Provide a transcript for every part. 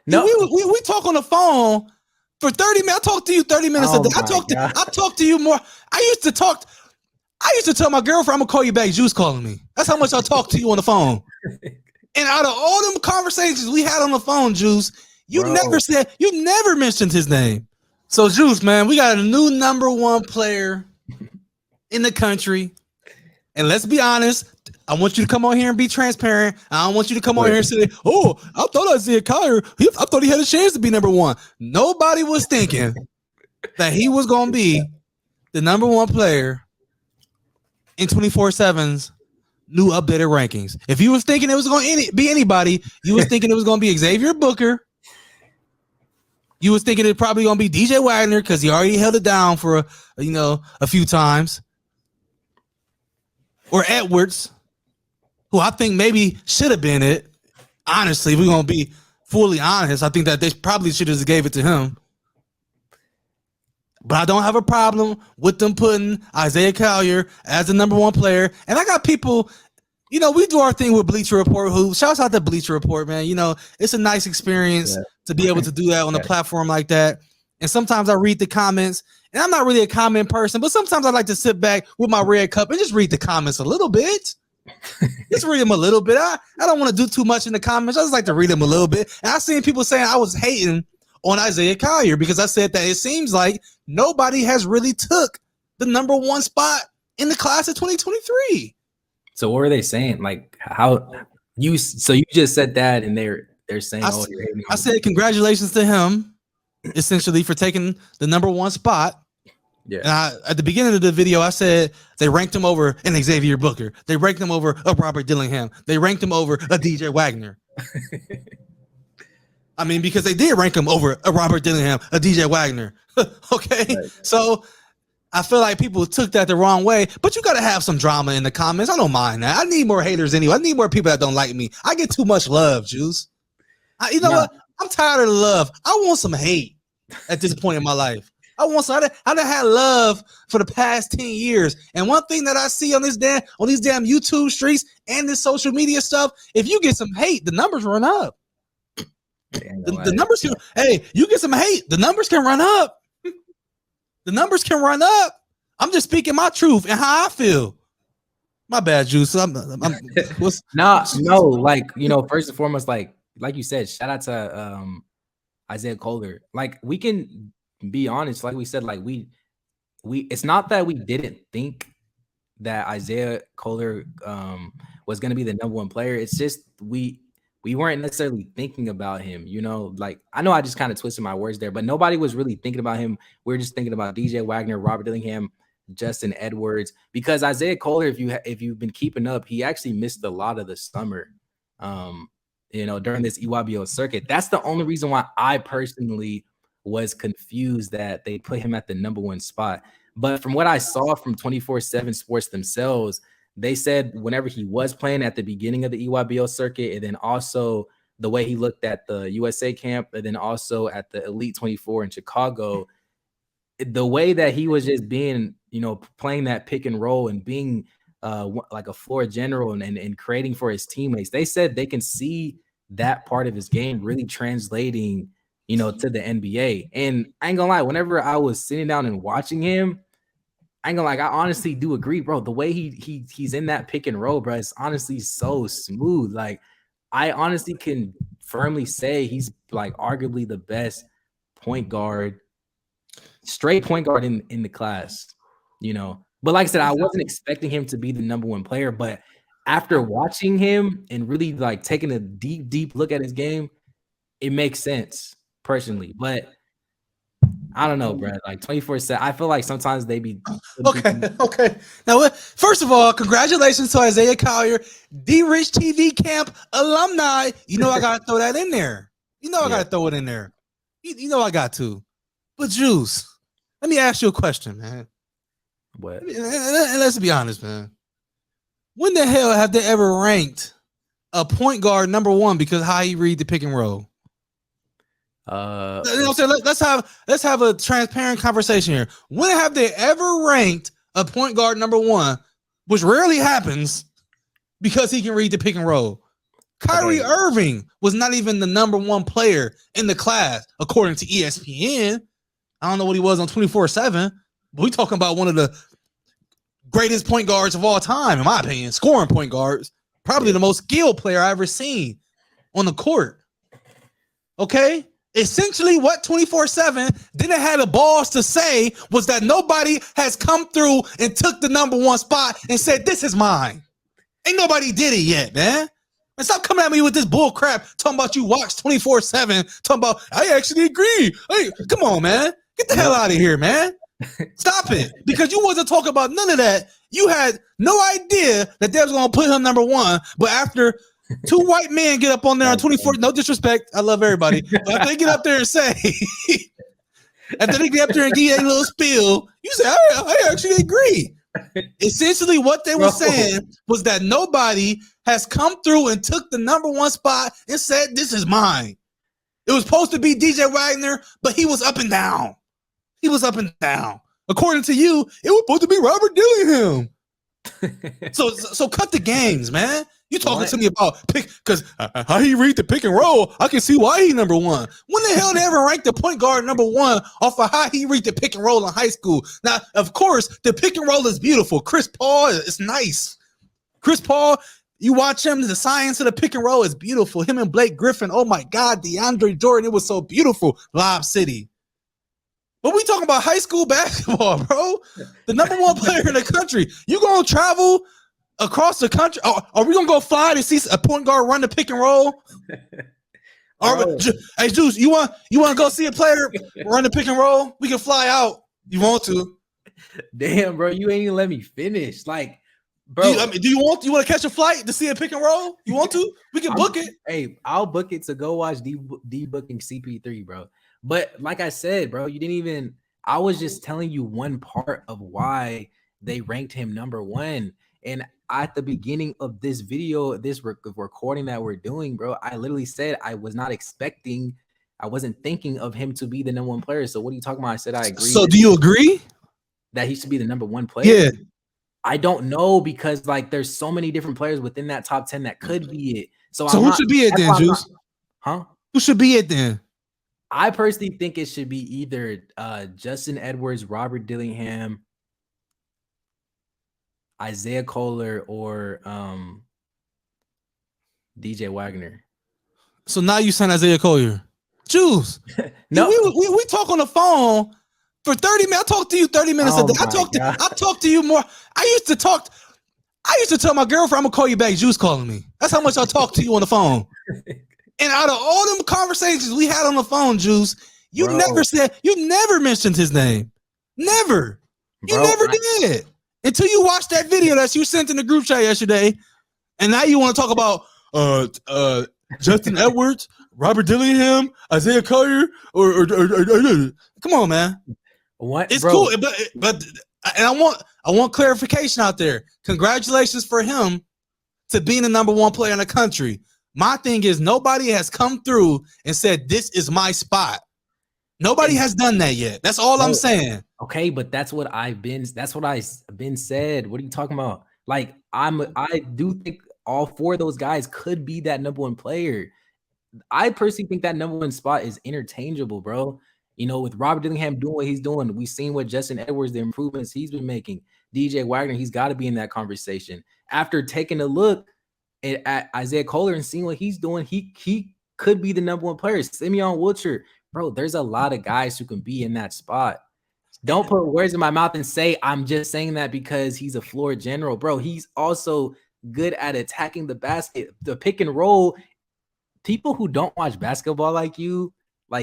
No, We talk on the phone for 30 minutes. I talk to you 30 minutes a day. I talk to you more. I used to tell my girlfriend I'm gonna call you back. Juice calling me. That's how much I talk to you on the phone. And out of all them conversations we had on the phone, Juice, you never mentioned his name. So Juice, man, we got a new number one player in the country. And let's be honest, I want you to come on here and be transparent. I don't want you to come on here and say, "Oh, I thought Isaiah Collier, I thought he had a chance to be number one." Nobody was thinking that he was going to be the number one player in 247's new updated rankings. If you was thinking it was going to be anybody, you was thinking it was going to be Xavier Booker. You was thinking it probably going to be DJ Wagner because he already held it down for a few times. Or Edwards, who I think maybe should have been it. Honestly, if we're going to be fully honest, I think that they probably should have gave it to him. But I don't have a problem with them putting Isaiah Collier as the number one player. And I got people, we do our thing with Bleacher Report, who shouts out to Bleacher Report, man. It's a nice experience to be able to do that on a platform like that. And sometimes I read the comments, and I'm not really a comment person, but sometimes I like to sit back with my red cup and just read the comments a little bit. Just read them a little bit. I don't want to do too much in the comments. I just like to read them a little bit. And I seen people saying I was hating on Isaiah Collier because I said that it seems like nobody has really took the number one spot in the class of 2023. So what were they saying? Like you just said that, and they're saying, I said congratulations to him, essentially, for taking the number one spot. Yeah. And at the beginning of the video, I said they ranked him over an Xavier Booker. They ranked him over a Robert Dillingham. They ranked him over a DJ Wagner. I mean, because they did rank him over a Robert Dillingham, a DJ Wagner. Okay. Right. So I feel like people took that the wrong way, but you got to have some drama in the comments. I don't mind that. I need more haters anyway. I need more people that don't like me. I get too much love, Juice. What? I'm tired of the love. I want some hate at this point in my life. I done had love for the past 10 years. And one thing that I see on these damn YouTube streets and this social media stuff, if you get some hate, the numbers run up. The numbers can, you get some hate, the numbers can run up. The numbers can run up. I'm just speaking my truth and how I feel. My bad, Juice. First and foremost, like you said, shout out to Isaiah Collier. Like, we can be honest, like we said, like we it's not that we didn't think that Isaiah Collier was going to be the number one player. It's just we weren't necessarily thinking about him, like, I know I just kind of twisted my words there, but nobody was really thinking about him. We were just thinking about DJ Wagner, Robert Dillingham, Justin Edwards, because Isaiah Collier, if you've been keeping up, he actually missed a lot of the summer, during this EYBL circuit. That's the only reason why I personally was confused that they put him at the number one spot. But from what I saw from 247 Sports themselves, they said whenever he was playing at the beginning of the EYBL circuit, and then also the way he looked at the USA camp, and then also at the Elite 24 in Chicago, the way that he was just being, playing that pick and roll and being like a floor general and creating for his teammates, they said they can see that part of his game really translating, to the NBA. And I ain't gonna lie, whenever I was sitting down and watching him, I honestly do agree, bro. The way he's in that pick and roll, bro, it's honestly so smooth. Like, I honestly can firmly say he's like arguably the best straight point guard in the class, But like I said, I wasn't expecting him to be the number one player, but after watching him and really like taking a deep look at his game, it makes sense personally. But I don't know, bro. Like 24/7, I feel like sometimes they be okay. Now, first of all, congratulations to Isaiah Collier, D-Rich TV Camp alumni. I gotta throw that in there. I gotta throw it in there. I got to. But Juice, let me ask you a question, man. What? And let's be honest, man. When the hell have they ever ranked a point guard number one because how he read the pick and roll? Let's have a transparent conversation here. When have they ever ranked a point guard number one, which rarely happens, because he can read the pick and roll? Kyrie Irving was not even the number one player in the class, according to ESPN. I don't know what he was on 247, but we talking about one of the greatest point guards of all time, in my opinion, scoring point guards. Probably the most skilled player I ever seen on the court. Okay? Essentially, what 247 didn't have the balls to say was that nobody has come through and took the number one spot and said, this is mine. Ain't nobody did it yet, man. And stop coming at me with this bull crap talking about you watch 247, talking about, I actually agree. Hey, come on, man. Get the hell out of here, man. Stop it. Because you wasn't talking about none of that. You had no idea that they was going to put him number one. But after two white men get up on there on 24, no disrespect, I love everybody. But if they get up there and say, after they get up there and give you a little spiel, you say, I actually agree. Essentially, what they were saying was that nobody has come through and took the number one spot and said, this is mine. It was supposed to be DJ Wagner, but he was up and down. He was up and down. According to you, it was supposed to be Robert Dillingham. So cut the games, man. You talking to me about pick, because how he read the pick and roll, I can see why he number one. When the hell they ever ranked the point guard number one off of how he read the pick and roll in high school? Now, of course, the pick and roll is beautiful. Chris Paul is nice. Chris Paul, you watch him, the science of the pick and roll is beautiful. Him and Blake Griffin, oh my God, DeAndre Jordan, it was so beautiful. Lob City. But we talking about high school basketball, bro. The number one player in the country. You gonna travel across the country? Are we gonna go fly to see a point guard run the pick and roll? Hey, Juice, you want to go see a player run the pick and roll? We can fly out. You want to? Damn, bro, you ain't even let me finish. Like, bro, do you want to catch a flight to see a pick and roll? You want to? We can book it. Hey, I'll book it to go watch D booking CP3, bro. But like I said, bro, you didn't even. I was just telling you one part of why they ranked him number one. And at the beginning of this video, this recording that we're doing, bro, I literally said I was not expecting, I wasn't thinking of him to be the number one player. So what are you talking about? I said I agree. So do you agree that he should be the number one player? Yeah. I don't know, because like there's so many different players within that top 10 that could be it. So who should be it then, Juice? Huh? Who should be it then? I personally think it should be either Justin Edwards, Robert Dillingham, Isaiah Kohler, or DJ Wagner. So now you sign Isaiah Kohler. Juice. No, we talk on the phone for 30 minutes. I talked to you 30 minutes a day. I talk to you more. I used to tell my girlfriend, I'm gonna call you back. Juice calling me. That's how much I talk to you on the phone. And out of all them conversations we had on the phone, Juice, you never mentioned his name. Never. You never did. Until you watched that video that you sent in the group chat yesterday. And now you want to talk about Justin Edwards, Robert Dillingham, Isaiah Collier, or come on, man. What? It's cool, but and I want clarification out there. Congratulations for him to being the number one player in the country. My thing is, nobody has come through and said, this is my spot. Nobody has done that yet. That's all I'm saying. Okay, but that's what I've been said. What are you talking about? Like, I do think all four of those guys could be that number one player. I personally think that number one spot is interchangeable, bro. You know, with Robert Dillingham doing what he's doing, we've seen what Justin Edwards, the improvements he's been making. DJ Wagner, he's got to be in that conversation. After taking a look at Isaiah Kohler and seeing what he's doing, he could be the number one player. Simeon Wilcher, bro, there's a lot of guys who can be in that spot. Don't put words in my mouth and say I'm just saying that because he's a floor general, bro. He's also good at attacking the basket, the pick and roll. People who don't watch basketball like you, bro.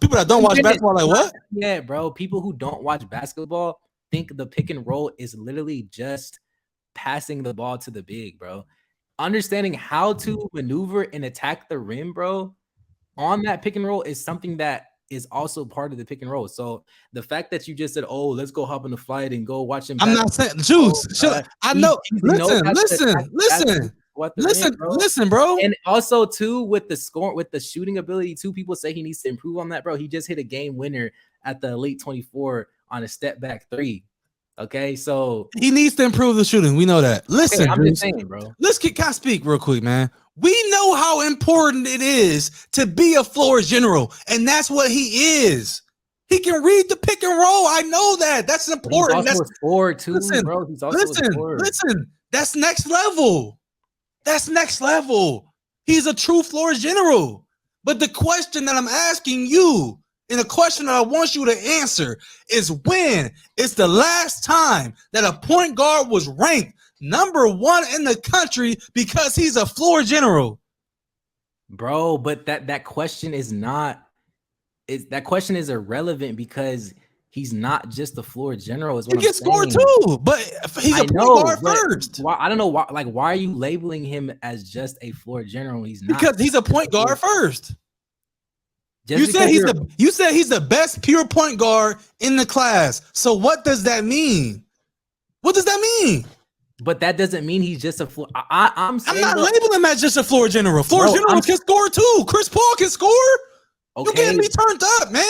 People that don't watch basketball like what? Yeah, bro. People who don't watch basketball think the pick and roll is literally just passing the ball to the big, bro. Understanding how to maneuver and attack the rim, bro, on that pick and roll is something that is also part of the pick and roll. So the fact that you just said, "Oh, let's go hop on the flight and go watch him," I'm not saying, Juice. I know. Listen, bro. And also too, with the shooting ability, too, people say he needs to improve on that, bro. He just hit a game winner at the Elite 24 on a step back three. Okay, so he needs to improve the shooting. We know that. Listen, I'm just saying, bro. Can I speak real quick, man? We know how important it is to be a floor general, and that's what he is. He can read the pick and roll. I know that. That's important. He's also a scorer too, listen, bro. He's also a scorer. Listen. That's next level. That's next level. He's a true floor general. But the question that I'm asking you, and the question that I want you to answer, is when is the last time that a point guard was ranked #1 in the country because he's a floor general? Bro, but that question is not. That question is irrelevant because he's not just the floor general. Is what he can score too, but he's a point guard first. Why, I don't know why. Like, why are you labeling him as just a floor general? He's not, because he's a point guard first. You said he's the best pure point guard in the class. So what does that mean? What does that mean? But that doesn't mean he's just a floor. I'm not labeling him as just a floor general. Floor generals can score too. Chris Paul can score. Okay. You're getting me turned up, man.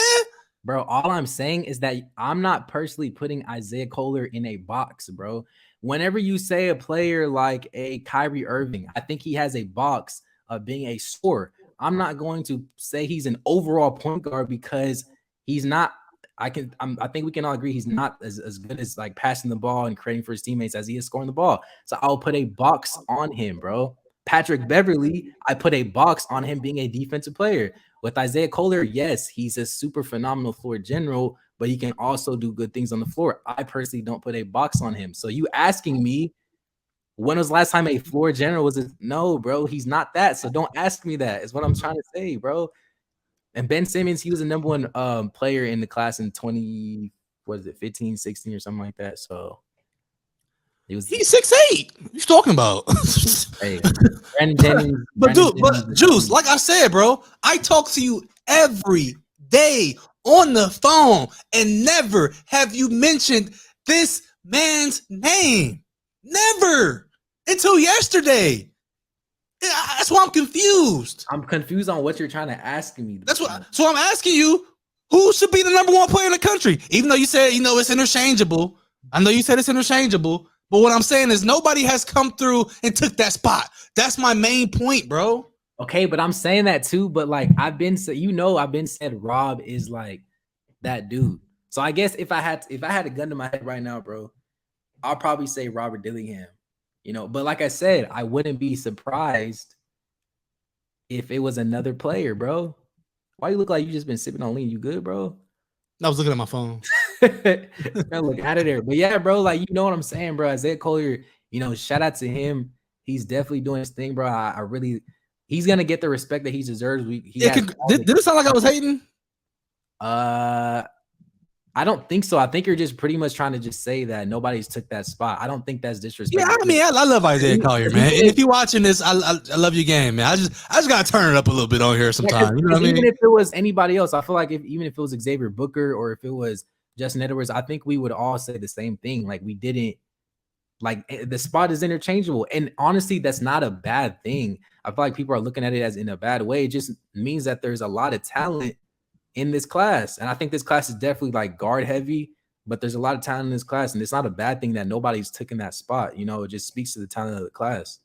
Bro, all I'm saying is that I'm not personally putting Isaiah Kohler in a box, bro. Whenever you say a player like a Kyrie Irving, I think he has a box of being a scorer. I'm not going to say he's an overall point guard because he's not. I think we can all agree he's not as good as like passing the ball and creating for his teammates as he is scoring the ball. So I'll put a box on him, bro. Patrick Beverley, I put a box on him being a defensive player. With Isaiah Kohler, yes, he's a super phenomenal floor general, but he can also do good things on the floor. I personally don't put a box on him. So you asking me, when was the last time a floor general was no, bro, he's not that. So don't ask me that. Is what I'm trying to say, bro. And Ben Simmons, he was the #1 player in the class in 15, 16 or something like that. So he's 6'8". What you talking about? Hey, Brandon Jennings, but Juice, like I said, bro, I talk to you every day on the phone, and never have you mentioned this man's name. Never until yesterday. That's why I'm confused. I'm confused on what you're trying to ask me. So I'm asking you, who should be the #1 player in the country? Even though you said, it's interchangeable. I know you said it's interchangeable, but what I'm saying is nobody has come through and took that spot. That's my main point, bro. Okay, but I'm saying that too. But like I've been said Rob is like that dude. So I guess if I had a gun to my head right now, bro, I'll probably say Robert Dillingham. But like I said, I wouldn't be surprised if it was another player, bro. Why you look like you just been sipping on lean? You good, bro? I was looking at my phone. Look out of there. But yeah, bro, like you know what I'm saying, bro. Isaiah Kohler, shout out to him. He's definitely doing his thing, bro. I really, he's gonna get the respect that he deserves. Did it sound like I was hating? I don't think so. I think you're just pretty much trying to just say that nobody's took that spot. I don't think that's disrespectful. Yeah, I mean, I love Isaiah Collier, man. And if you're watching this, I love your game, man. I just gotta turn it up a little bit on here sometimes. You know what I mean? Even if it was anybody else, I feel like even if it was Xavier Booker or if it was Justin Edwards, I think we would all say the same thing. Like we didn't, like the spot is interchangeable. And honestly, that's not a bad thing. I feel like people are looking at it as in a bad way. It just means that there's a lot of talent in this class. And I think this class is definitely like guard heavy, but there's a lot of talent in this class. And it's not a bad thing that nobody's taken that spot. It just speaks to the talent of the class.